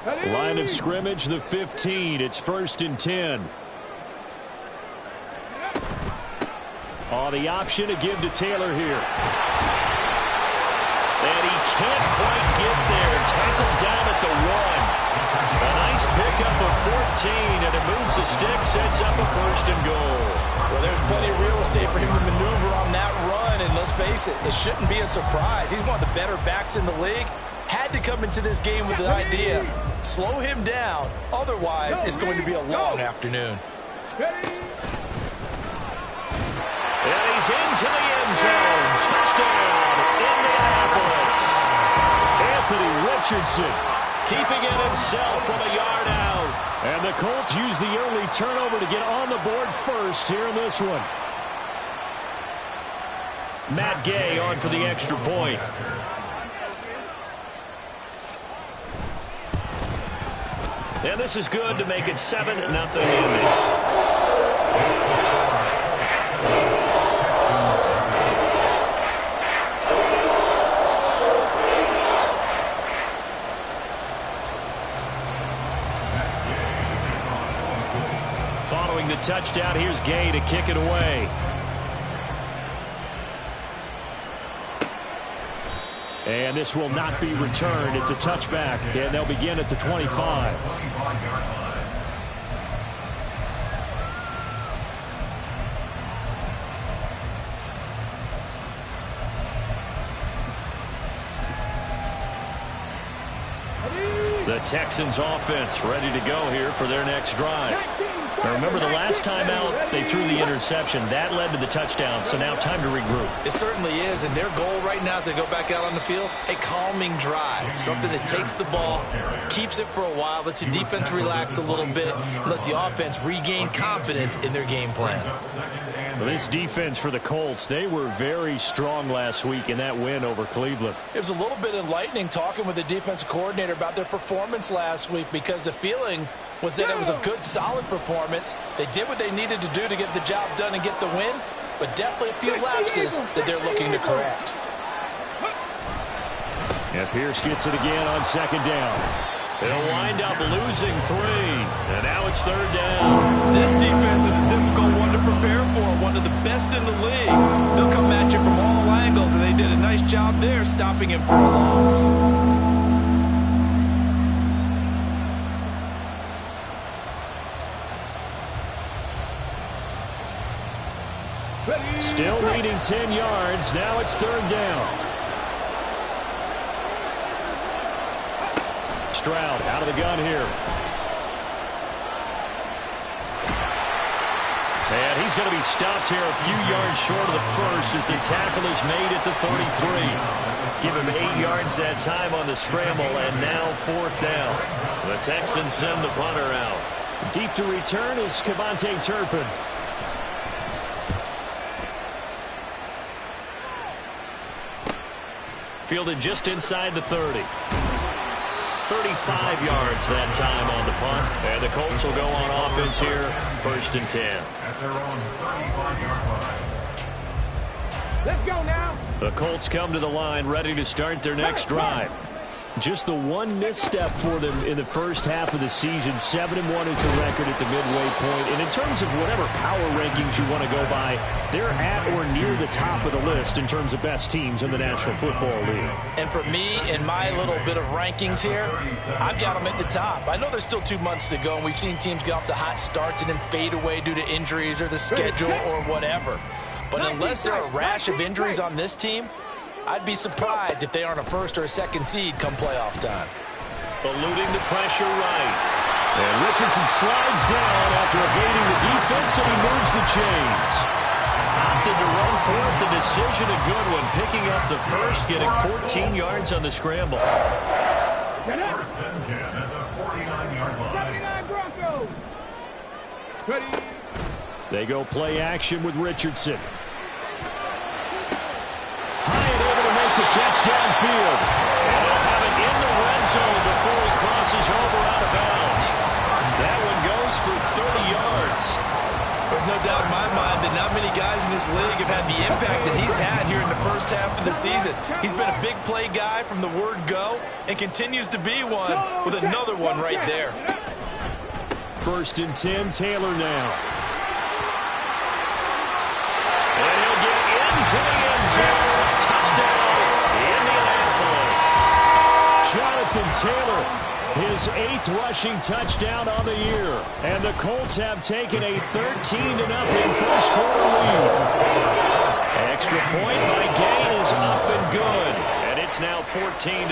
Line of scrimmage, the 15. It's 1st and 10. Oh, the option to give to Taylor here. And he can't quite get there. Tackled down at the 1. A nice pickup of 14, and it moves the stick, sets up a 1st and goal. Well, there's plenty of real estate for him to maneuver on that run, and let's face it, it shouldn't be a surprise. He's one of the better backs in the league. Had to come into this game with the idea, slow him down, otherwise it's going to be a long afternoon. And he's into the end zone. Touchdown, Indianapolis. Anthony Richardson keeping it himself from a yard out. And the Colts use the early turnover to get on the board first here in this one. Matt Gay on for the extra point. And this is good to make it 7-0 Indy. Following the touchdown, here's Gay to kick it away. And this will not be returned. It's a touchback, and they'll begin at the 25. The Texans offense ready to go here for their next drive. Now remember, the last time out, they threw the interception. That led to the touchdown, so now time to regroup. It certainly is, and their goal right now as they go back out on the field, a calming drive. Something that takes the ball, keeps it for a while, lets the defense relax a little bit, and lets the offense regain confidence in their game plan. Well, this defense for the Colts, they were very strong last week in that win over Cleveland. It was a little bit enlightening talking with the defensive coordinator about their performance last week, because the feeling was that it was a good, solid performance. They did what they needed to do to get the job done and get the win, but definitely a few lapses that they're looking to correct. And Pierce gets it again on 2nd down. They'll wind up losing 3, and now it's 3rd down. This defense is a difficult one to prepare for, one of the best in the league. They'll come at you from all angles, and they did a nice job there stopping him for a loss. Still needing 10 yards. Now it's 3rd down. Stroud out of the gun here. And he's going to be stopped here a few yards short of the first as the tackle is made at the 33. Give him 8 yards that time on the scramble, and now 4th down. The Texans send the punter out. Deep to return is Kevontae Turpin. Fielded just inside the 30. 35 yards that time on the punt. And the Colts will go on offense here, 1st and 10. At their own 35-yard line. Let's go now. The Colts come to the line ready to start their next drive. Just the one misstep for them in the first half of the season. 7-1 is the record at the midway point. And in terms of whatever power rankings you want to go by, they're at or near the top of the list in terms of best teams in the National Football League. And for me, in my little bit of rankings here, I've got them at the top. I know there's still 2 months to go, and we've seen teams get off to hot starts and then fade away due to injuries or the schedule or whatever. But unless there are a rash of injuries on this team, I'd be surprised if they aren't a 1st or a 2nd seed come playoff time. Eluding the pressure right. And Richardson slides down after evading the defense, and he moves the chains. Opted to run for it. The decision a good one. Picking up the first, getting 14 yards on the scramble. 1st and 10 at the 49-yard line. 79 Broncos. Ready. They go play action with Richardson. Hyatt able to make the catch downfield. And they'll have it in the red zone before he crosses over out of bounds. That one goes for 30 yards. There's no doubt in my mind that not many guys in this league have had the impact that he's had here in the first half of of the season. He's been a big play guy from the word go and continues to be one with another one right there. 1st and 10, Taylor now. And he'll get into the end zone. Touchdown, Indianapolis. Jonathan Taylor, his 8th rushing touchdown on the year. And the Colts have taken a 13-0 first quarter lead. Extra point by Gay is up and good. And it's now 14-0.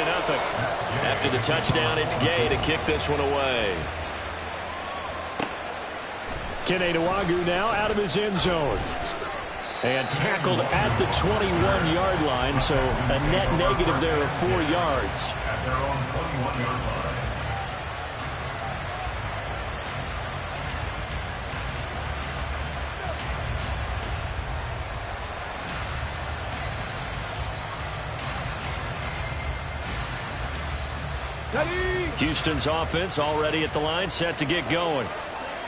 After the touchdown, it's Gay to kick this one away. Kene Nwangwu now out of his end zone. And tackled at the 21-yard line, so a net negative there of 4 yards. At their own 21-yard line. Houston's offense already at the line, set to get going.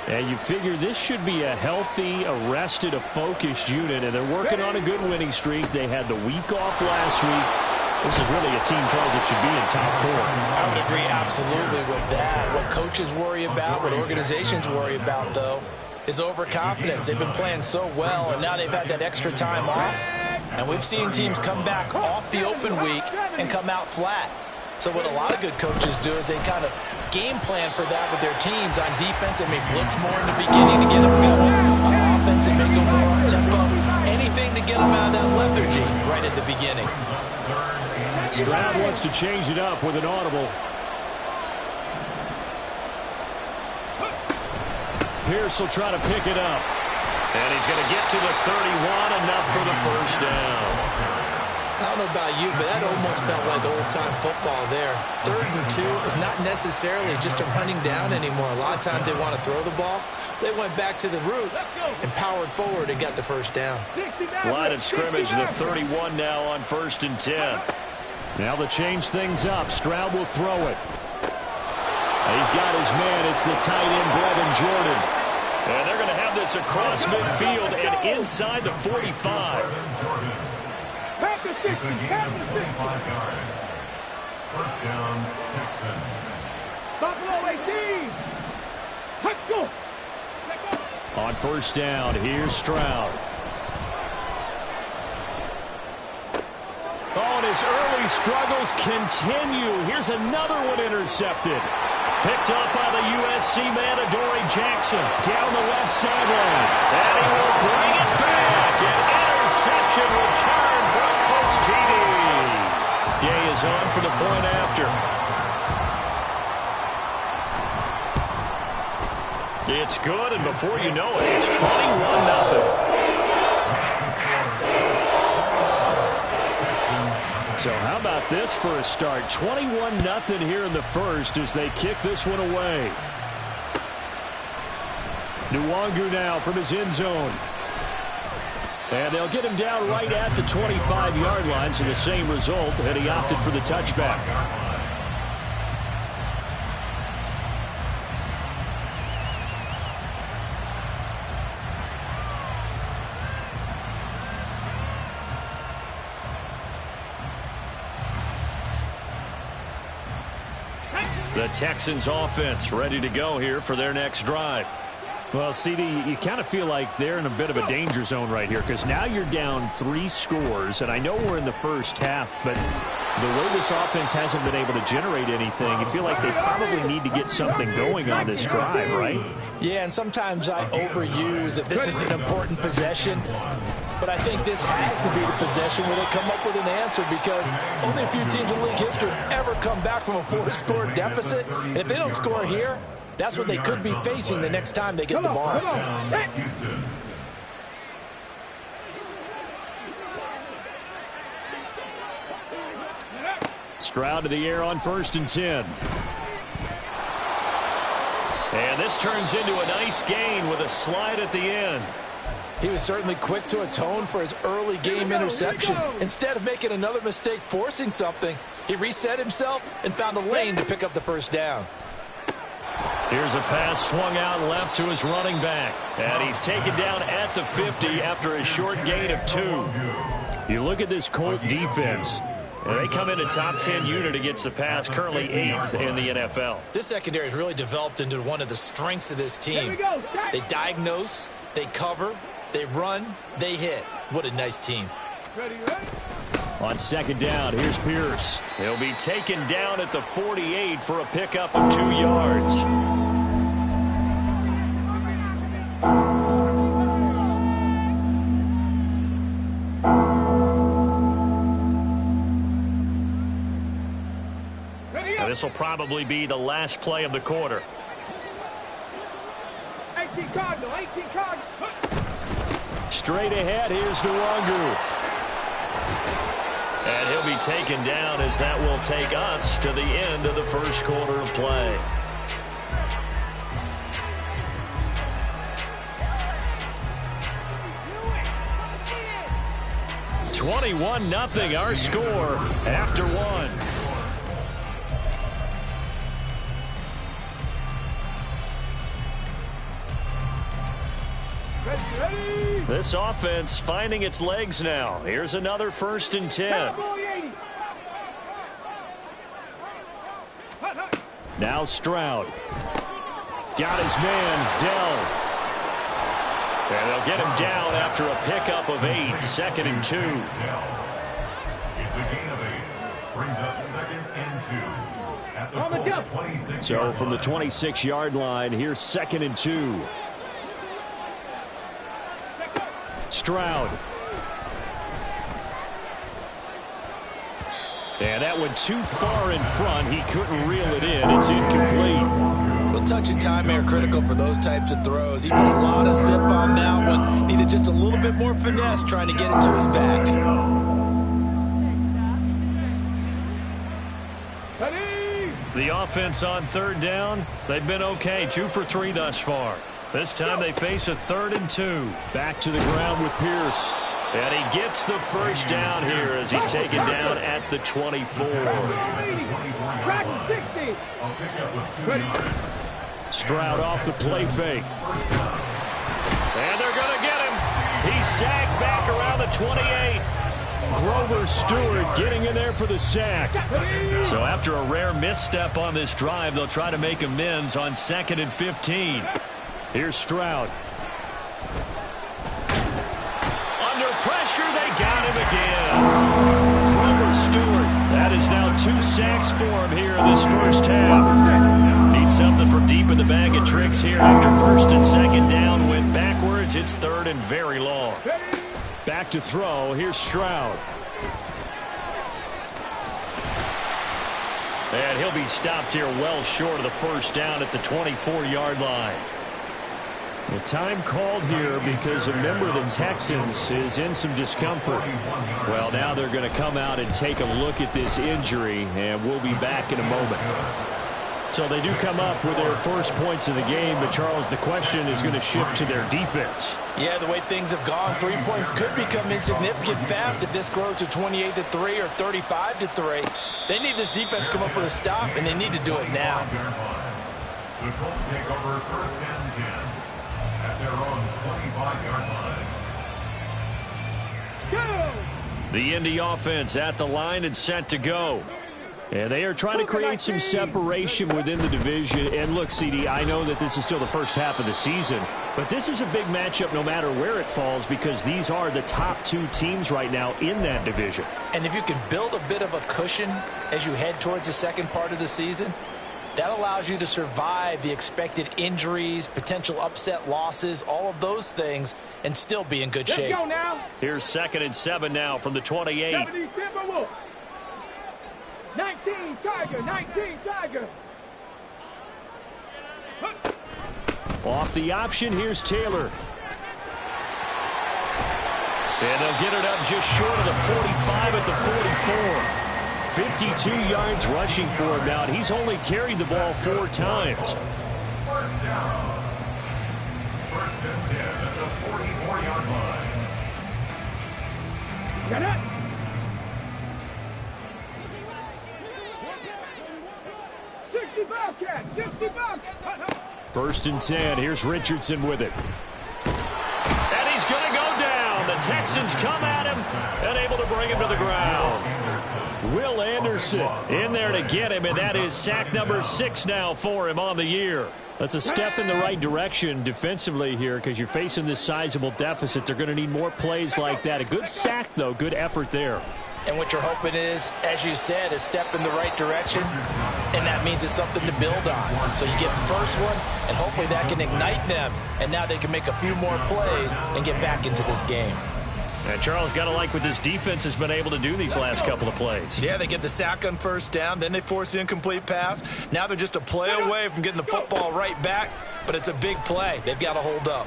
And you figure this should be a healthy, a focused unit, and they're working on a good winning streak. They had the week off last week. This is really a team, Charles, that should be in top 4. I would agree absolutely with that. What coaches worry about, what organizations worry about, though, is overconfidence. They've been playing so well, and now they've had that extra time off. And we've seen teams come back off the open week and come out flat. So what a lot of good coaches do is they kind of game plan for that with their teams. On defense, they may blitz more in the beginning to get them going. On offense, they may go more on tempo. Anything to get them out of that lethargy right at the beginning. Stroud wants to change it up with an audible. Pierce will try to pick it up. And he's going to get to the 31, enough for the first down. I don't know about you, but that almost felt like old-time football there. 3rd and 2 is not necessarily just a running down anymore. A lot of times they want to throw the ball. They went back to the roots and powered forward and got the first down. Line of scrimmage, the 31 now on 1st and 10. Now to change things up, Stroud will throw it. He's got his man. It's the tight end, Brevin Jordan. And they're going to have this across midfield and inside the 45. It's a gain of 25 yards. First down, Texans. Buffalo 18. Let's go. On 1st down, here's Stroud. Oh, and his early struggles continue. Here's another one intercepted. Picked up by the USC man, Adoree Jackson, down the left sideline. And he will bring it back. An interception return for a Colts TD. Gay is on for the point after. It's good, and before you know it, it's 21-0. So how about this for a start? 21-0 here in the first as they kick this one away. Nwangwu now from his end zone. And they'll get him down right at the 25-yard line, so the same result, and he opted for the touchback. The Texans offense ready to go here for their next drive. Well, CD, you kind of feel like they're in a bit of a danger zone right here because now you're down 3 scores, and I know we're in the first half, but the way this offense hasn't been able to generate anything, you feel like they probably need to get something going on this drive, right? Yeah, and sometimes I overuse if this is an important possession, but I think this has to be the possession where they come up with an answer because only a few teams in league history have ever come back from a 4-score deficit. And if they don't score here, that's what they could be facing the next time they get the ball. Stroud to the air on 1st and 10. And this turns into a nice gain with a slide at the end. He was certainly quick to atone for his early game interception. Instead of making another mistake forcing something, he reset himself and found a lane to pick up the first down. Here's a pass swung out left to his running back. And he's taken down at the 50 after a short gain of 2. You look at this Colt defense, and they come in a top 10 unit against the pass, currently 8th in the NFL. This secondary has really developed into one of the strengths of this team. They diagnose, they cover, they run, they hit. What a nice team. On second down, here's Pierce. He'll be taken down at the 48 for a pickup of 2 yards. This will probably be the last play of the quarter. 18 Cardinal, 18 Cardinal. Straight ahead, here's Nwangu. And he'll be taken down as that will take us to the end of the first quarter of play. (21-0) our score after one. This offense finding its legs now. Here's another 1st and 10. Now Stroud. Got his man, Dell. And they'll get him down after a pickup of 8. 2nd and 2. It's a gain of 8. Brings up 2nd and 2. At the Colts 26. So from the 26-yard line, here's 2nd and 2. Stroud. And that went too far in front. He couldn't reel it in. It's incomplete. Well, touch and time are critical for those types of throws. He put a lot of zip on that one. Needed just a little bit more finesse trying to get it to his back. The offense on 3rd down, they've been okay. 2 for 3 thus far. This time they face a 3rd and 2. Back to the ground with Pierce. And he gets the first down here as he's taken down at the 24. Stroud off the play fake. And they're going to get him. He's sacked back around the 28. Grover Stewart getting in there for the sack. So after a rare misstep on this drive, they'll try to make amends on 2nd and 15. Here's Stroud. Under pressure, they got him again. Grover Stewart. That is now 2 sacks for him here in this first half. Needs something from deep in the bag of tricks here after 1st and 2nd down. Went backwards. It's 3rd and very long. Back to throw. Here's Stroud. And he'll be stopped here well short of the first down at the 24-yard line. The time called here because a member of the Texans is in some discomfort. Well, now they're going to come out and take a look at this injury, and we'll be back in a moment. So they do come up with their first points of the game, but Charles, the question is going to shift to their defense. Yeah, the way things have gone, 3 points could become insignificant fast if this grows to 28-3 or 35-3. They need this defense to come up with a stop, and they need to do it now. The Colts take over 1st and 10 at their own 25-yard line. The Indy offense at the line and set to go. And they are trying to create some separation within the division. And look, CD, I know that this is still the first half of the season, but this is a big matchup no matter where it falls because these are the top 2 teams right now in that division. And if you can build a bit of a cushion as you head towards the second part of the season, that allows you to survive the expected injuries, potential upset losses, all of those things, and still be in good shape. Let's go now. Here's 2nd and 7 now from the 28. 70 Timberwolves. 19 Tiger, 19 Tiger. Off the option, here's Taylor. And they'll get it up just short of the 45 at the 44. 52 yards rushing for him now. He's only carried the ball 4 times. First down. 1st and 10 at the 44-yard line. Get it. First and 10. Here's Richardson with it. And he's going to go down. The Texans come at him and able to bring him to the ground. Will Anderson in there to get him, and that is sack number 6 now for him on the year. That's a step in the right direction defensively here because you're facing this sizable deficit. They're going to need more plays like that. A good sack, though. Good effort there. And what you're hoping is, as you said, a step in the right direction, and that means it's something to build on. So you get the first one, and hopefully that can ignite them, and now they can make a few more plays and get back into this game. And Charles, got to like what this defense has been able to do these last couple of plays. Yeah, they get the sack on first down, then they force the incomplete pass. Now they're just a play away from getting the football right back, but it's a big play. They've got to hold up.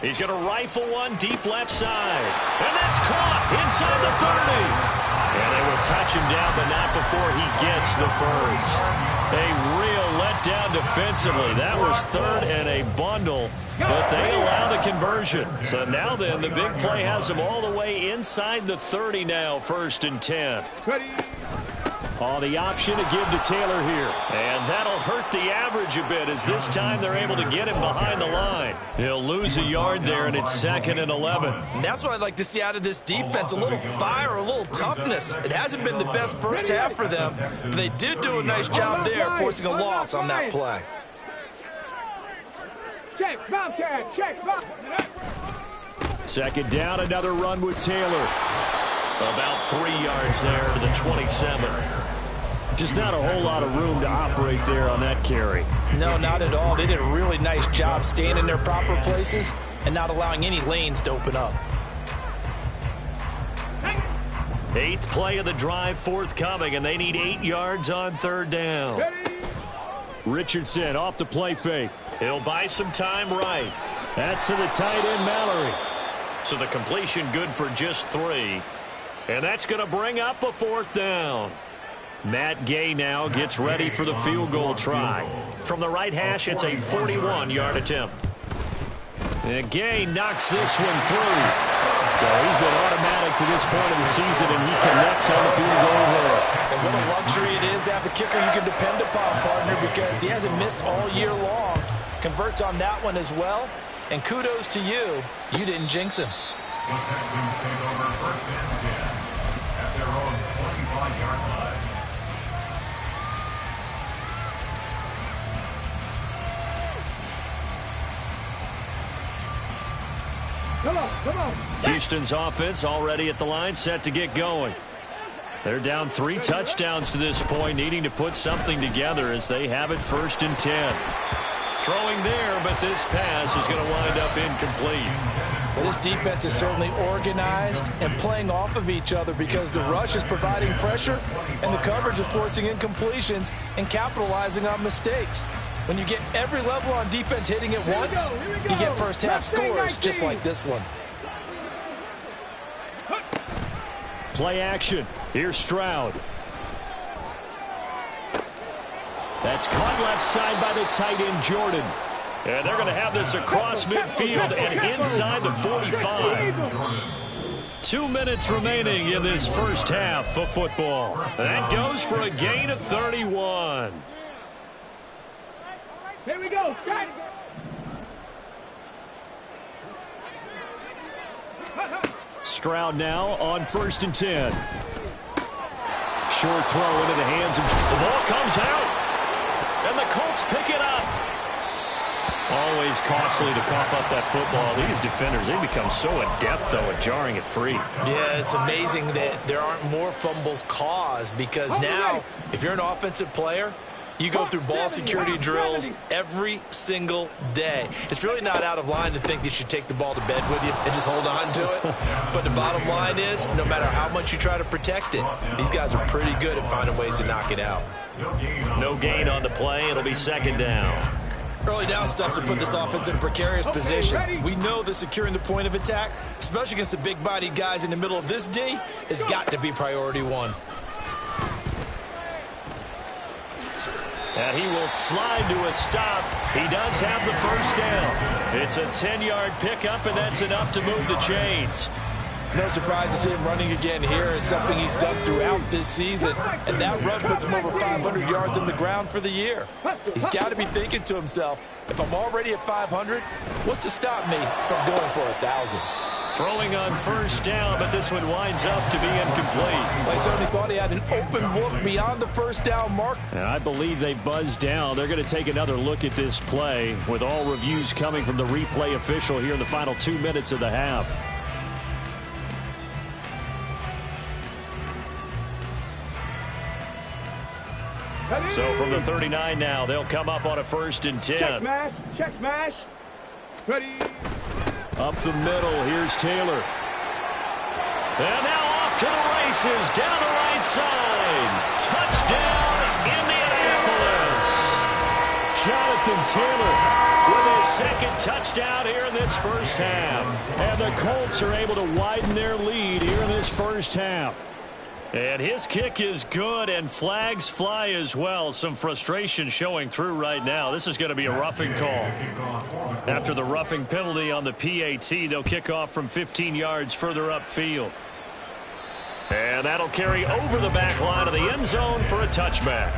He's going to rifle one deep left side. And that's caught inside the 30. And they will touch him down, but not before he gets the first. A real letdown defensively. That was third and a bundle, but they allow the conversion. So now then, the big play has them all the way inside the 30 now, 1st and 10. Oh, the option to give to Taylor here. And that'll hurt the average a bit as this time they're able to get him behind the line. He'll lose a yard there, and it's 2nd and 11. And that's what I'd like to see out of this defense, a little fire, a little toughness. It hasn't been the best first half for them, but they did do a nice job there, forcing a loss on that play. Check, bomb tag, check, bomb. 2nd down, another run with Taylor. About 3 yards there to the 27. Just not a whole lot of room to operate there on that carry. No, not at all. They did a really nice job staying in their proper places and not allowing any lanes to open up. 8th play of the drive forthcoming, and they need 8 yards on 3rd down. Richardson off the play fake. He'll buy some time right. That's to the tight end, Mallory. So the completion good for just 3. And that's going to bring up a 4th down. Matt Gay now gets ready for the field goal try. From the right hash, it's a 41-yard attempt. And Gay knocks this one through. So he's been automatic to this point of the season, and he connects on the field goal there. And what a luxury it is to have a kicker you can depend upon, partner, because he hasn't missed all year long. Converts on that one as well. And kudos to you. You didn't jinx him. The Texans take over 1st and 10 at their own 25-yard line. Come on, come on. Houston's offense already at the line, set to get going. They're down 3 touchdowns to this point, needing to put something together as they have it 1st and 10. Throwing there, but this pass is going to wind up incomplete. Well, this defense is certainly organized and playing off of each other because the rush is providing pressure and the coverage is forcing incompletions and capitalizing on mistakes. When you get every level on defense hitting at once, you get first half scores just like this one. Play action. Here's Stroud. That's caught left side by the tight end, Jordan. And they're going to have this across midfield and inside the 45. 2 minutes remaining in this first half of football. That goes for a gain of 31. Here we go, strike. Stroud now on 1st and 10. Short throw into the hands of... The ball comes out. And the Colts pick it up. Always costly to cough up that football. These defenders, they become so adept, though, at jarring it free. Yeah, it's amazing that there aren't more fumbles caused because now, if you're an offensive player, you go through ball security drills every single day. It's really not out of line to think that you should take the ball to bed with you and just hold on to it. But the bottom line is, no matter how much you try to protect it, these guys are pretty good at finding ways to knock it out. No gain on the play. It'll be 2nd down. Early down stuff to put this offense in a precarious position. We know that securing the point of attack, especially against the big-bodied guys in the middle of this D, has got to be priority 1. And he will slide to a stop. He does have the first down. It's a 10-yard pickup, and that's enough to move the chains. No surprise to see him running again here. It's something he's done throughout this season. And that run puts him over 500 yards on the ground for the year. He's got to be thinking to himself, if I'm already at 500, what's to stop me from going for 1,000? Throwing on first down, but this one winds up to be incomplete. I certainly thought he had an open look beyond the first down mark. And I believe they buzzed down. They're going to take another look at this play with all reviews coming from the replay official here in the final 2 minutes of the half. So from the 39 now, they'll come up on a 1st and 10. Check smash. Check smash. Ready. Up the middle, here's Taylor. And now off to the races, down the right side. Touchdown, Indianapolis. Jonathan Taylor with his 2nd touchdown here in this first half. And the Colts are able to widen their lead here in this first half. And his kick is good, and flags fly as well. Some frustration showing through right now. This is going to be a roughing call. After the roughing penalty on the PAT, they'll kick off from 15 yards further upfield. And that'll carry over the back line of the end zone for a touchback.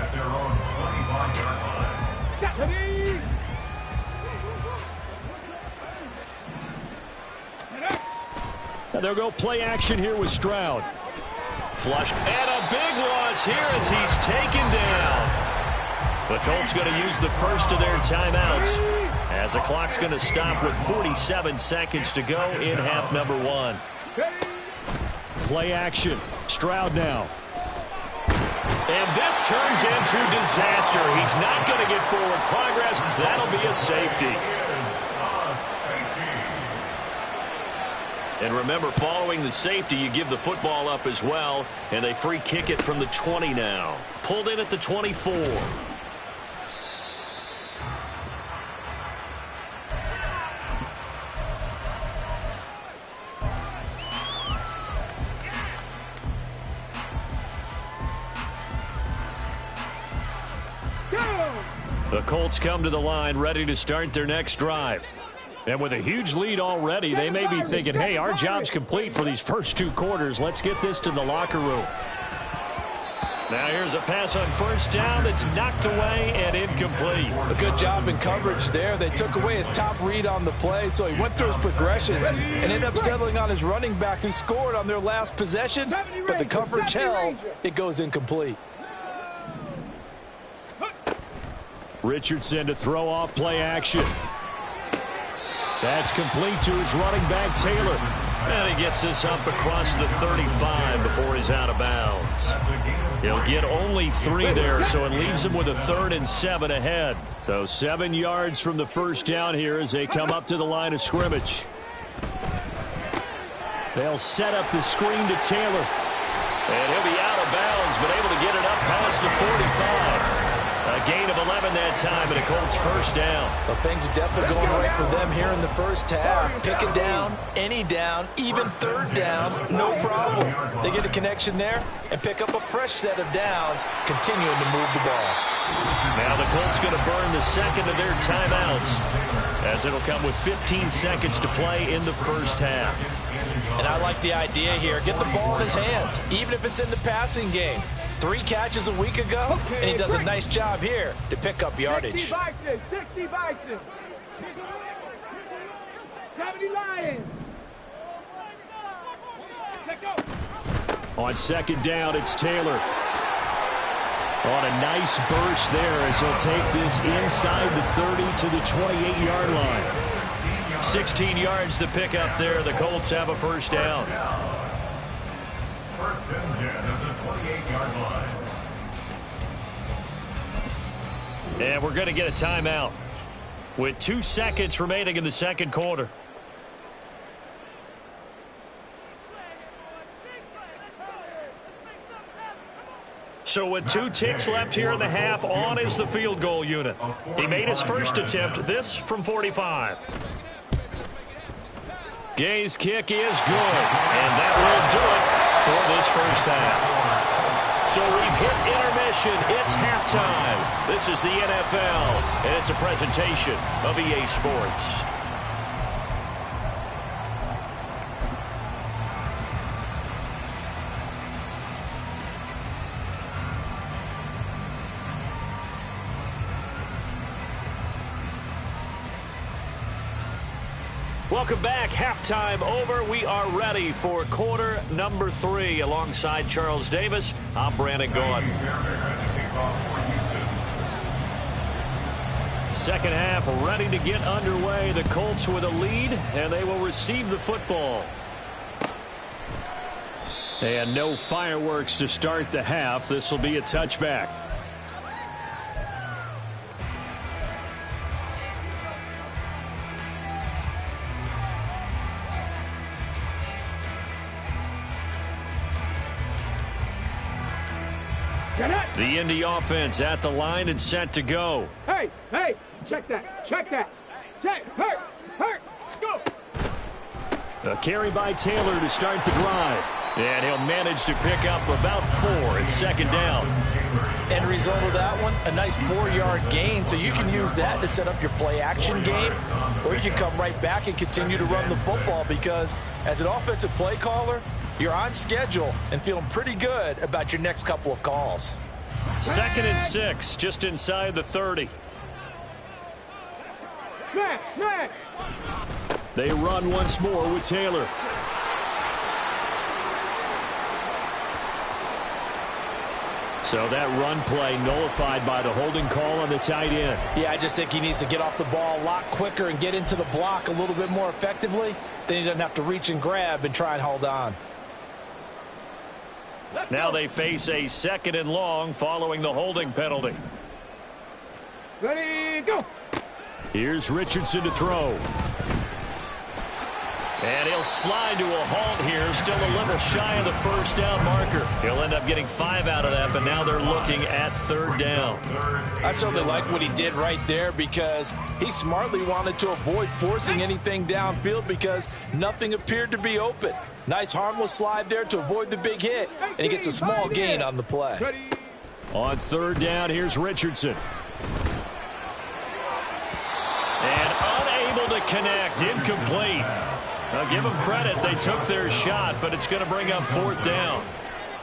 And they'll go play action here with Stroud. Flush, and a big loss here as he's taken down. The Colts going to use the first of their timeouts as the clock's going to stop with 47 seconds to go in half number 1. Play action. Stroud now. And this turns into disaster. He's not going to get forward progress. That'll be a safety. And remember, following the safety, you give the football up as well, and they free kick it from the 20 now. Pulled in at the 24. The Colts come to the line ready to start their next drive. And with a huge lead already, they may be thinking, hey, our job's complete for these first 2 quarters. Let's get this to the locker room. Now here's a pass on first down that's knocked away and incomplete. A good job in coverage there. They took away his top read on the play, so he went through his progressions and ended up settling on his running back who scored on their last possession, but the coverage held. It goes incomplete. Richardson to throw off play action. That's complete to his running back, Taylor. And he gets this up across the 35 before he's out of bounds. He'll get only 3 there, so it leaves him with a 3rd and 7 ahead. So 7 yards from the first down here as they come up to the line of scrimmage. They'll set up the screen to Taylor. And he'll be out of bounds, but able to get it up past the 45. A gain of 11 that time, and a Colts first down. Well, things are definitely going right for them here in the first half. Pick it down, any down, even 3rd down, no problem. They get a connection there and pick up a fresh set of downs, continuing to move the ball. Now the Colts going to burn the 2nd of their timeouts, as it'll come with 15 seconds to play in the first half. And I like the idea here. Get the ball in his hands, even if it's in the passing game. 3 catches a week ago, and he does a nice job here to pick up yardage. 60 Vikings. 70 Lions. On 2nd down, it's Taylor. On a nice burst there as he'll take this inside the 30 to the 28-yard line. 16 yards to pick up there. The Colts have a first down. First and 10 at the 28-yard line. And we're going to get a timeout with 2 seconds remaining in the second quarter. So with 2 ticks left here in the half, on is the field goal unit. He made his first attempt, this from 45. Gay's kick is good, and that will do it for this first half. So we've hit intermission. It's halftime. This is the NFL, and it's a presentation of EA Sports. Welcome back. Halftime over. We are ready for quarter number 3. Alongside Charles Davis, I'm Brandon Gaud. Second half ready to get underway. The Colts with a lead, and they will receive the football. And no fireworks to start the half. This will be a touchback. The Indy offense at the line and set to go. Hey, check that, check, hurt, go. A carry by Taylor to start the drive. And he'll manage to pick up about 4. It's second down. End result of that one, a nice 4-yard gain. So you can use that to set up your play-action game, or you can come right back and continue to run the football, because as an offensive play caller, you're on schedule and feeling pretty good about your next couple of calls. 2nd and 6, just inside the 30. Smash. They run once more with Taylor. So that run play nullified by the holding call on the tight end. Yeah, I just think he needs to get off the ball a lot quicker and get into the block a little bit more effectively. Then he doesn't have to reach and grab and try and hold on. Now they face a 2nd and long following the holding penalty. Ready, go. Here's Richardson to throw. And he'll slide to a halt here, still a little shy of the first down marker. He'll end up getting 5 out of that, but now they're looking at 3rd down. I certainly like what he did right there, because he smartly wanted to avoid forcing anything downfield because nothing appeared to be open. Nice harmless slide there to avoid the big hit, and he gets a small gain on the play. On 3rd down, here's Richardson. And unable to connect, incomplete. Now give them credit, they took their shot, but it's going to bring up 4th down.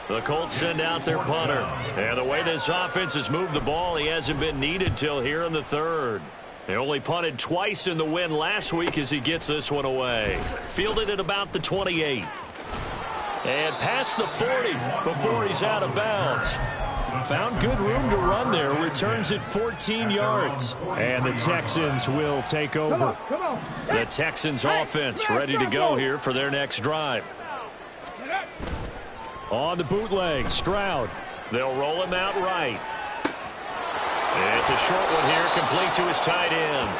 The Colts send out their punter. And the way this offense has moved the ball, he hasn't been needed till here in the 3rd. They only punted twice in the win last week as he gets this one away. Fielded at about the 28. And past the 40 before he's out of bounds. Found good room to run there. Returns at 14 yards. And the Texans will take over. Come on. The Texans offense ready to go here for their next drive. On the bootleg, Stroud. They'll roll him out right. It's a short one here, complete to his tight end.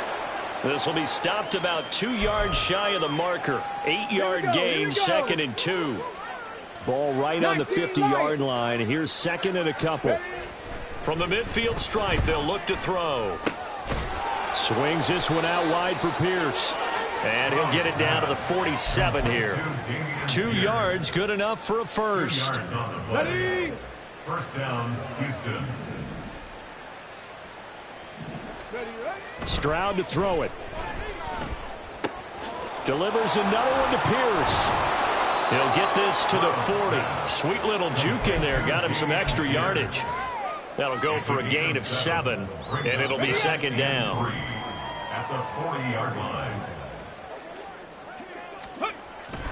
This will be stopped about 2 yards shy of the marker. 8-yard gain, 2nd and 2. Ball right on the 50-yard line. Here's 2nd and a couple. From the midfield stripe, they'll look to throw. Swings this one out wide for Pierce. And he'll get it down to the 47 here. 2 yards, good enough for a first. Ready. First down, Houston. Stroud to throw it. Delivers another one to Pierce. He'll get this to the 40. Sweet little juke in there. Got him some extra yardage. That'll go for a gain of 7, and it'll be 2nd down. At the 40-yard line.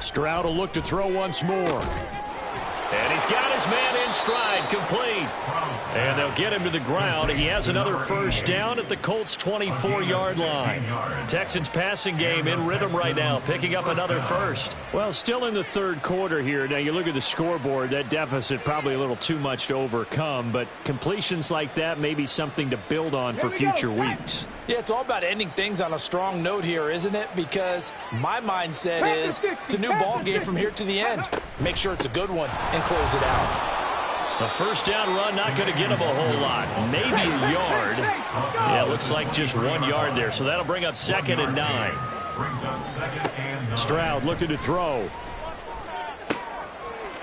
Stroud will look to throw once more. And he's got his man in stride, complete. And they'll get him to the ground. He has another first down at the Colts' 24-yard line. Texans passing game in rhythm right now, picking up another first. Well, still in the 3rd quarter here. Now, you look at the scoreboard, that deficit probably a little too much to overcome, but completions like that may be something to build on for future weeks. Yeah, it's all about ending things on a strong note here, isn't it? Because my mindset is it's a new ball game from here to the end. Make sure it's a good one and close it out. A first down run, not going to get him a whole lot. Maybe a yard. Yeah, looks like just 1 yard there. So that'll bring up 2nd and 9. Stroud looking to throw.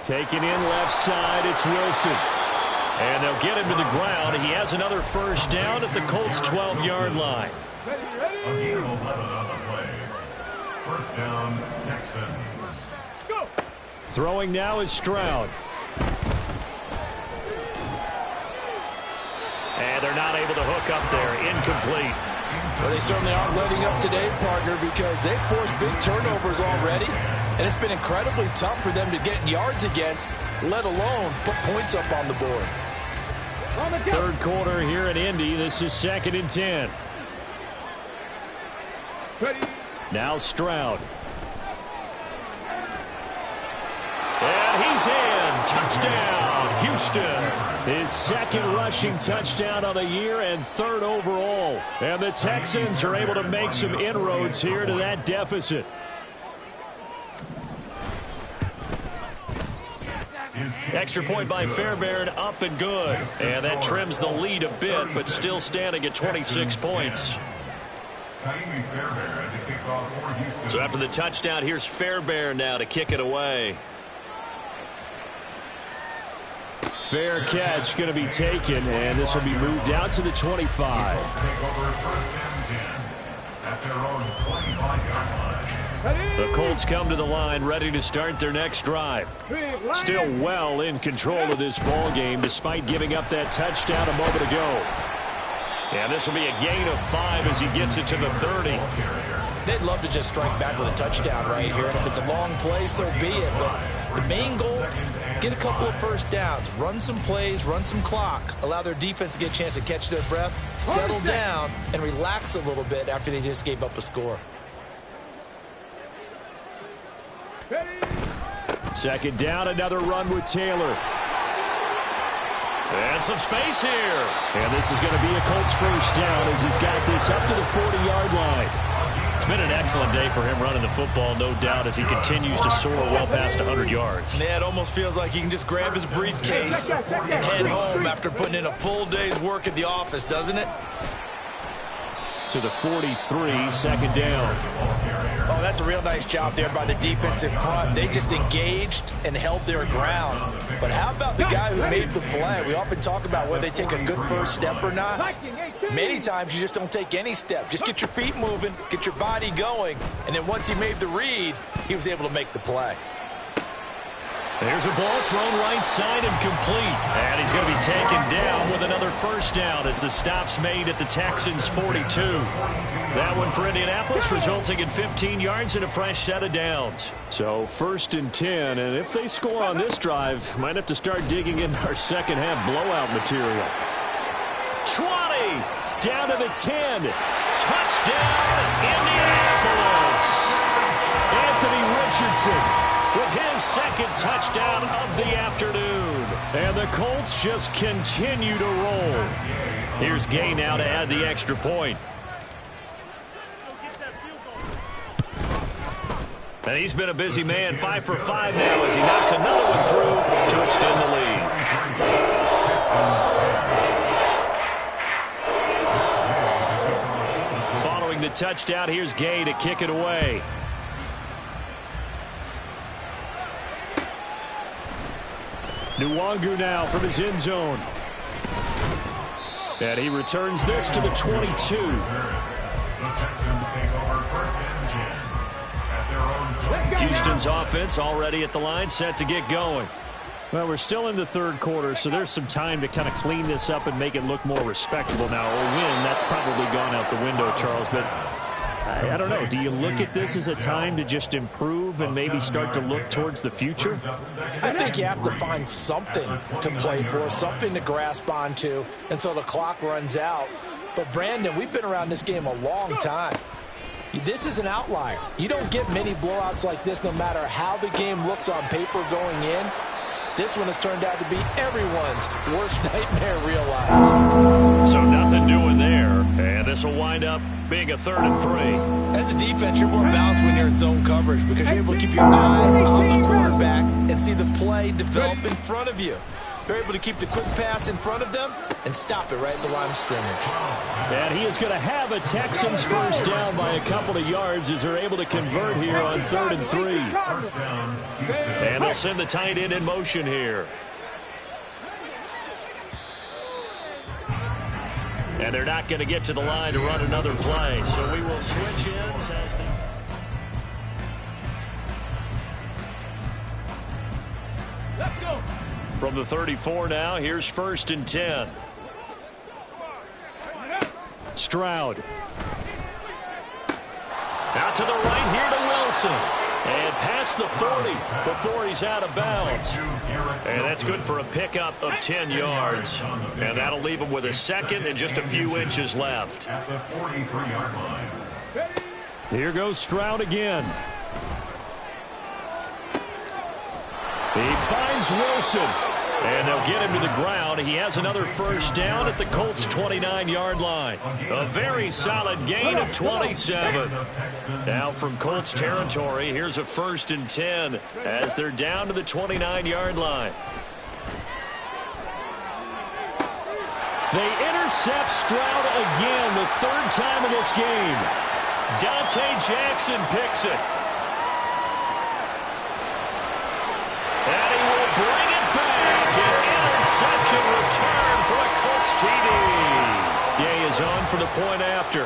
Taken in left side, it's Wilson. And they'll get him to the ground. He has another first down at the Colts' 12-yard line. A gain of 11 on the play. First down, Texans. Throwing now is Stroud. And they're not able to hook up there. Incomplete. Well, they certainly aren't letting up today, partner, because they've forced big turnovers already, and it's been incredibly tough for them to get yards against, let alone put points up on the board. Third quarter here in Indy. This is 2nd and 10. Now Stroud. And he's in. Touchdown, Houston. His second rushing touchdown of the year and third overall. And the Texans are able to make some inroads here to that deficit. Extra point by Fairbairn, up and good. And that trims the lead a bit, but still standing at 26 points. So after the touchdown, here's Fairbairn now to kick it away. Fair catch going to be taken, and this will be moved out to the 25. The Colts come to the line, ready to start their next drive. Still well in control of this ball game, despite giving up that touchdown a moment ago. And this will be a gain of 5 as he gets it to the 30. They'd love to just strike back with a touchdown right here, and if it's a long play, so be it. But the main goal, get a couple of first downs, run some plays, run some clock, allow their defense to get a chance to catch their breath, settle down, and relax a little bit after they just gave up a score. Second down, another run with Taylor. And some space here. And this is going to be a Colts first down as he's got this up to the 40-yard line. It's been an excellent day for him running the football, no doubt, as he continues to soar well past 100 yards. Yeah, it almost feels like he can just grab his briefcase and head home after putting in a full day's work at the office, doesn't it? To the 43, second down. Oh, that's a real nice job there by the defense in front. They just engaged and held their ground. But how about the guy who made the play? We often talk about whether they take a good first step or not. Many times you just don't take any step. Just get your feet moving, get your body going, and then once he made the read, he was able to make the play. There's a ball thrown right side and complete. And he's going to be taken down with another first down as the stop's made at the Texans' 42. That one for Indianapolis, resulting in 15 yards and a fresh set of downs. So 1st and 10, and if they score on this drive, might have to start digging in our second half blowout material. 20, down to the 10. Touchdown, Indianapolis. Anthony Richardson with his second touchdown of the afternoon. And the Colts just continue to roll. Here's Gay now to add the extra point. And he's been a busy man, 5 for 5 now as he knocks another one through to extend the lead. Following the touchdown, here's Gay to kick it away. Nwangu now from his end zone. And he returns this to the 22. Houston's offense already at the line, set to get going. Well, we're still in the third quarter, so there's some time to kind of clean this up and make it look more respectable. Now, a win, that's probably gone out the window, Charles, but I don't know. Do you look at this as a time to just improve and maybe start to look towards the future? I think you have to find something to play for, something to grasp onto until the clock runs out. But, Brandon, we've been around this game a long time. This is an outlier. You don't get many blowouts like this no matter how the game looks on paper going in. This one has turned out to be everyone's worst nightmare realized. So nothing doing there. And this will wind up being a 3rd and 3. As a defense, you're more balanced when you're in zone coverage because you're able to keep your eyes on the quarterback and see the play develop in front of you. You're able to keep the quick pass in front of them and stop it right at the line of scrimmage. And he is going to have a Texans first down by a couple of yards as they're able to convert here on 3rd and 3. And they'll send the tight end in motion here. And they're not going to get to the line to run another play. So we will switch ends as they... Let's go. From the 34 now, here's 1st and 10. Stroud. Out to the right here to Wilson. And past the 40 before he's out of bounds. And that's good for a pickup of 10 yards. And that'll leave him with a second and just a few inches left. At the 43-yard line. Here goes Stroud again. He finds Wilson. And they'll get him to the ground. He has another first down at the Colts' 29-yard line. A very solid gain of 27. Now from Colts territory, here's a 1st and 10 as they're down to the 29-yard line. They intercept Stroud again, the 3rd time in this game. Dante Jackson picks it. And he will bring it back. An interception return for a Colts TD. Gay is on for the point after.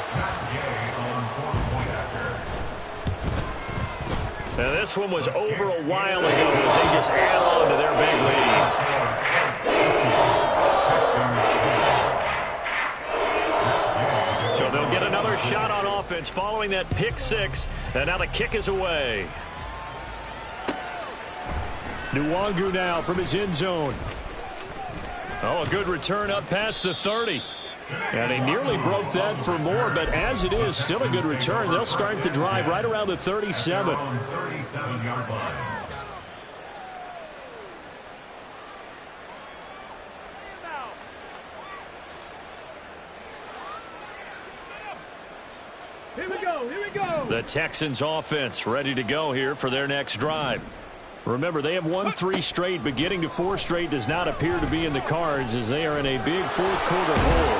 Now this one was over a while ago as they just add on to their big lead. So they'll get another shot on offense following that pick 6. And now the kick is away. Nwangu now from his end zone. Oh, a good return up past the 30. And he nearly broke that for more, but as it is, still a good return. They'll start the drive right around the 37. Here we go, here we go. The Texans offense ready to go here for their next drive. Remember, they have won 3 straight, but getting to 4 straight does not appear to be in the cards as they are in a big 4th quarter hole.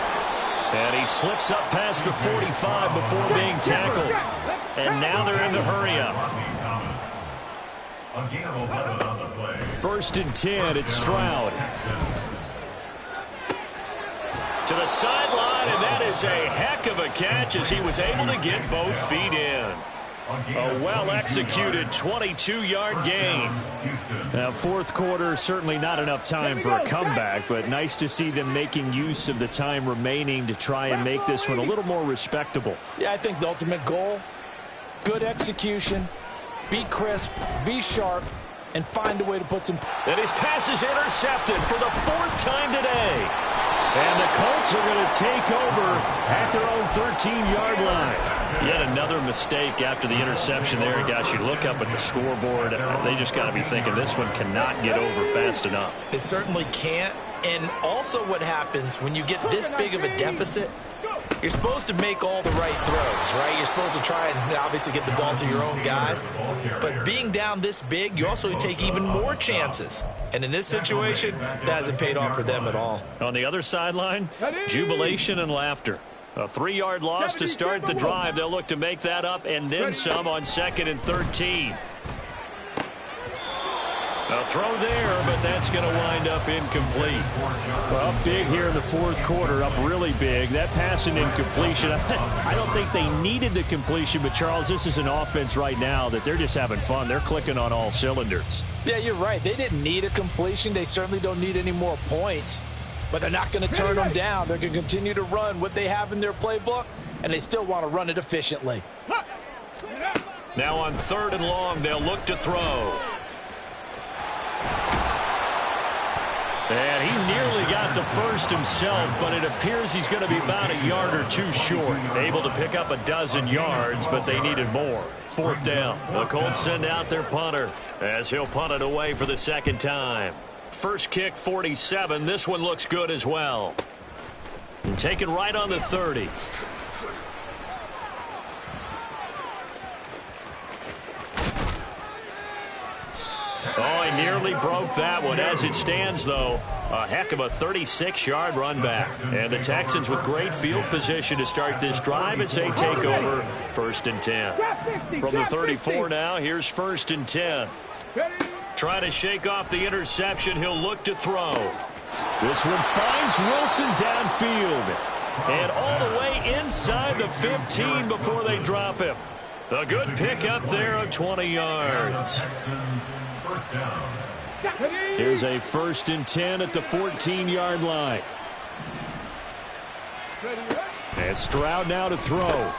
And he slips up past the 45 before being tackled. And now they're in the hurry-up. 1st and 10, it's Stroud. To the sideline, and that is a heck of a catch as he was able to get both feet in. A well-executed 22-yard gain. Now, 4th quarter, certainly not enough time for a comeback, but nice to see them making use of the time remaining to try and make this one a little more respectable. Yeah, I think the ultimate goal, good execution, be crisp, be sharp, and find a way to put some... And his pass is intercepted for the 4th time today. And the Colts are going to take over at their own 13-yard line. Yet another mistake after the interception there. Gosh, you look up at the scoreboard. They just got to be thinking this one cannot get over fast enough. It certainly can't. And also what happens when you get this big of a deficit, you're supposed to make all the right throws, right? You're supposed to try and obviously get the ball to your own guys. But being down this big, you also take even more chances. And in this situation, that hasn't paid off for them at all. On the other sideline, jubilation and laughter. A 3-yard loss to start the drive. They'll look to make that up and then some on 2nd and 13. A throw there, but that's going to wind up incomplete. Well, up big here in the 4th quarter, up really big. That pass and incompletion, I don't think they needed the completion, but Charles, this is an offense right now that they're just having fun. They're clicking on all cylinders. Yeah, you're right. They didn't need a completion. They certainly don't need any more points, but they're not going to turn them down. They're going to continue to run what they have in their playbook, and they still want to run it efficiently. Now on 3rd and long, they'll look to throw. And he nearly got the first himself, but it appears he's going to be about a yard or 2 short. Able to pick up a dozen yards, but they needed more. 4th down. The Colts send out their punter as he'll punt it away for the 2nd time. First kick, 47. This one looks good as well. And taken right on the 30. Oh, he nearly broke that one. As it stands, though, a heck of a 36-yard run back. And the Texans with great field position to start this drive as they take over 1st and 10. From the 34 now, here's 1st and 10. Trying to shake off the interception. He'll look to throw. This one finds Wilson downfield. And all the way inside the 15 before they drop him. A good pick up there of 20 yards. Here's a 1st and 10 at the 14-yard line. And Stroud now to throw.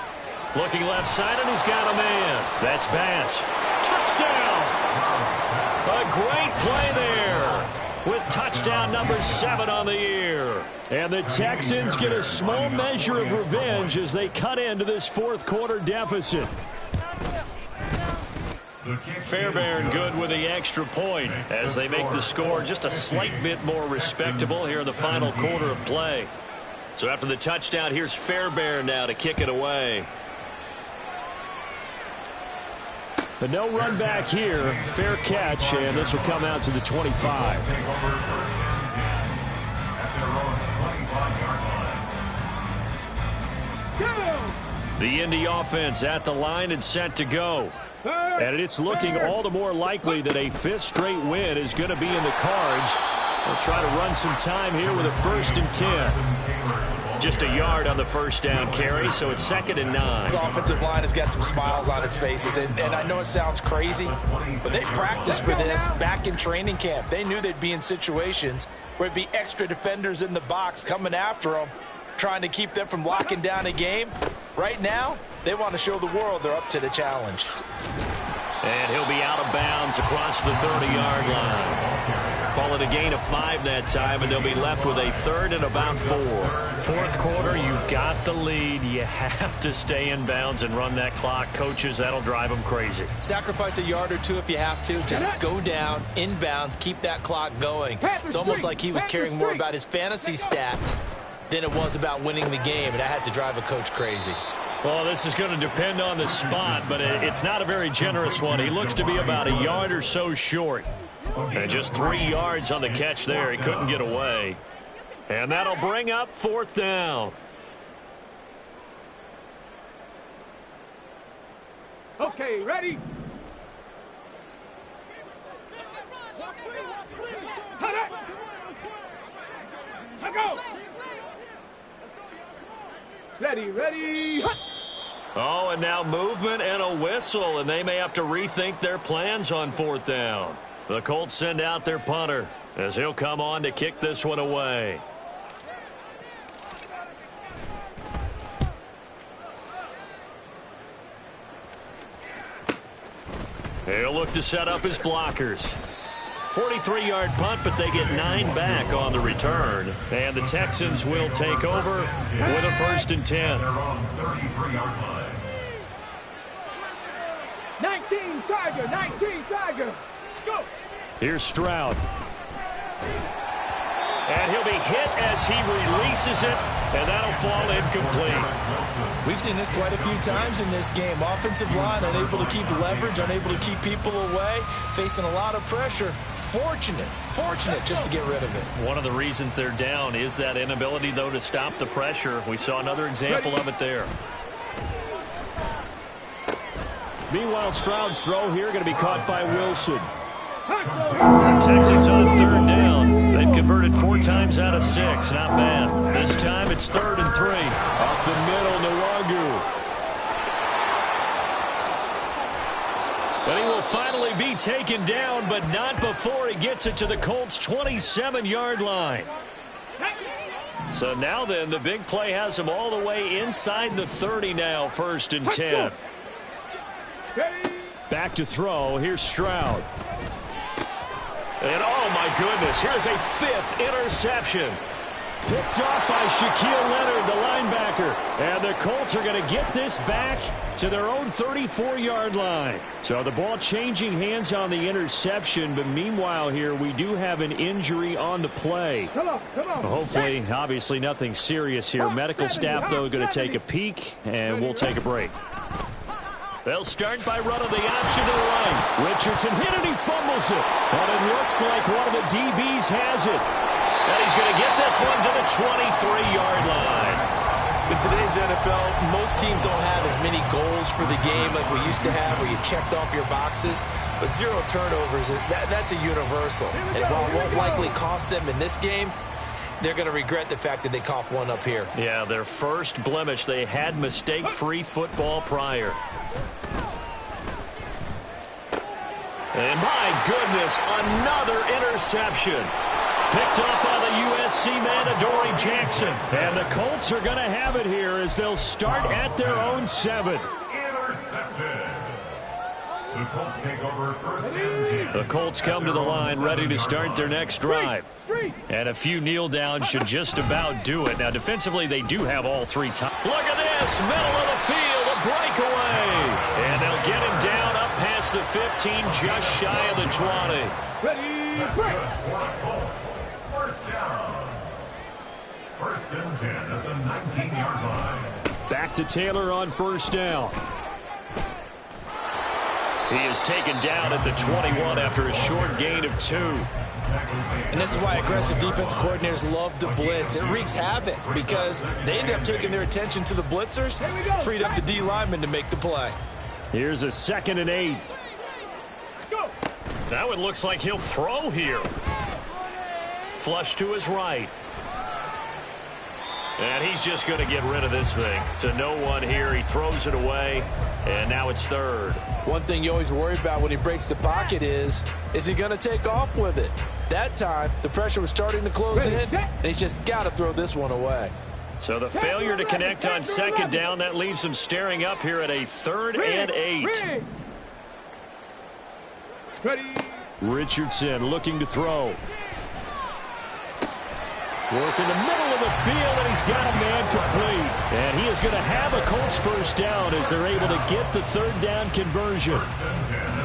Looking left side, and he's got a man. That's Bass. Touchdown! A great play there with touchdown number 7 on the year. And the Texans get a small measure of revenge as they cut into this fourth quarter deficit. Fairbairn good with the extra point as they make the score just a slight bit more respectable here in the final quarter of play. So after the touchdown, here's Fairbairn now to kick it away. But no run back here. Fair catch, and this will come out to the 25. The Indy offense at the line and set to go. And it's looking all the more likely that a 5th straight win is going to be in the cards. They'll try to run some time here with a 1st and 10. Just a yard on the first down carry, so it's 2nd and 9. This offensive line has got some smiles on its faces, and I know it sounds crazy, but they practiced for this back in training camp. They knew they'd be in situations where it'd be extra defenders in the box coming after them, trying to keep them from locking down a game. Right now, they want to show the world they're up to the challenge. And he'll be out of bounds across the 30-yard line. Call it a gain of 5 that time, and they'll be left with a 3rd and about 4. Fourth quarter, you've got the lead. You have to stay in bounds and run that clock. Coaches, that'll drive them crazy. Sacrifice a yard or 2 if you have to. Just go down, in bounds, keep that clock going. It's almost like he was caring more about his fantasy stats than it was about winning the game, and that has to drive a coach crazy. Well, this is going to depend on the spot, but it's not a very generous one. He looks to be about a yard or so short. And just 3 yards on the catch there. He couldn't get away. And that'll bring up 4th down. Okay, ready? Cut it! Let go! Ready, hut! Oh, and now movement and a whistle, and they may have to rethink their plans on 4th down. The Colts send out their punter as he'll come on to kick this one away. He'll look to set up his blockers. 43-yard punt, but they get 9 back on the return. And the Texans will take over with a 1st and 10. 19 Tiger. Let's go. Here's Stroud. And he'll be hit as he releases it, and that'll fall incomplete. We've seen this quite a few times in this game. Offensive line unable to keep leverage, unable to keep people away, facing a lot of pressure. Fortunate just to get rid of it. One of the reasons they're down is that inability, though, to stop the pressure. We saw another example of it there. Meanwhile, Stroud's throw here going to be caught by Wilson. Texans on 3rd down. They've converted 4 times out of 6. Not bad. This time it's 3rd and 3. Up the middle, Nwangu. But he will finally be taken down, but not before he gets it to the Colts' 27-yard line. So now then, the big play has him all the way inside the 30 now, 1st and 10. Back to throw. Here's Stroud. And oh my goodness, here's a 5th interception. Picked off by Shaquille Leonard, the linebacker. And the Colts are going to get this back to their own 34-yard line. So the ball changing hands on the interception, but meanwhile here we do have an injury on the play. Come on. Hopefully, obviously nothing serious here. Medical staff, though, going to take a peek, and we'll take a break. They'll start by running the option to the right. Richardson hit it, he fumbles it. And it looks like one of the DBs has it. And he's going to get this one to the 23-yard line. In today's NFL, most teams don't have as many goals for the game like we used to have, where you checked off your boxes. But 0 turnovers, that's a universal. And while it won't likely cost them in this game, they're going to regret the fact that they coughed one up here. Yeah, their first blemish. They had mistake-free football prior. And my goodness, another interception. picked up by the USC man, Adoree Jackson. And the Colts are going to have it here as they'll start at their own 7. Intercepted. The Colts take over first and 10. The Colts come to the line ready to start their next drive. And a few kneel downs should just about do it. Now, defensively, they do have all 3 times. Look at this, middle of the field, a breakaway. And they'll get him down up past the 15, just shy of the 20. Ready, That's break. good for the Colts. First down. First and 10 at the 19-yard line. Back to Taylor on first down. He is taken down at the 21 after a short gain of 2. And this is why aggressive defense coordinators love to blitz. It wreaks havoc because they end up taking their attention to the blitzers, freed up the D lineman to make the play. Here's a 2nd and 8. Go. That one looks like he'll throw here. Flush to his right. And he's just going to get rid of this thing. To no one here. He throws it away. And now it's 3rd. One thing you always worry about when he breaks the pocket is he going to take off with it? That time, the pressure was starting to close in, and he's just got to throw this one away. So the failure to connect on 2nd down, that leaves him staring up here at a 3rd and 8. Ready. Richardson looking to throw. Work in the middle of the field, and he's got a man complete. And he is going to have a Colts first down as they're able to get the 3rd down conversion.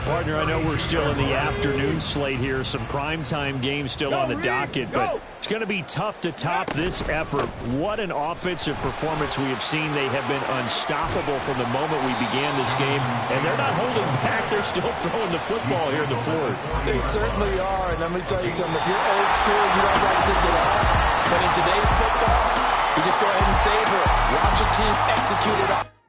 Partner, I know we're still in the afternoon slate here. Some primetime games still on the docket, but it's going to be tough to top this effort. What an offensive performance we have seen. They have been unstoppable from the moment we began this game, and they're not holding back. They're still throwing the football here in the 4th. They certainly are, and let me tell you something. If you're old school, you don't like this at all. But in today's football, you just go ahead and savor it. Watch your team execute it.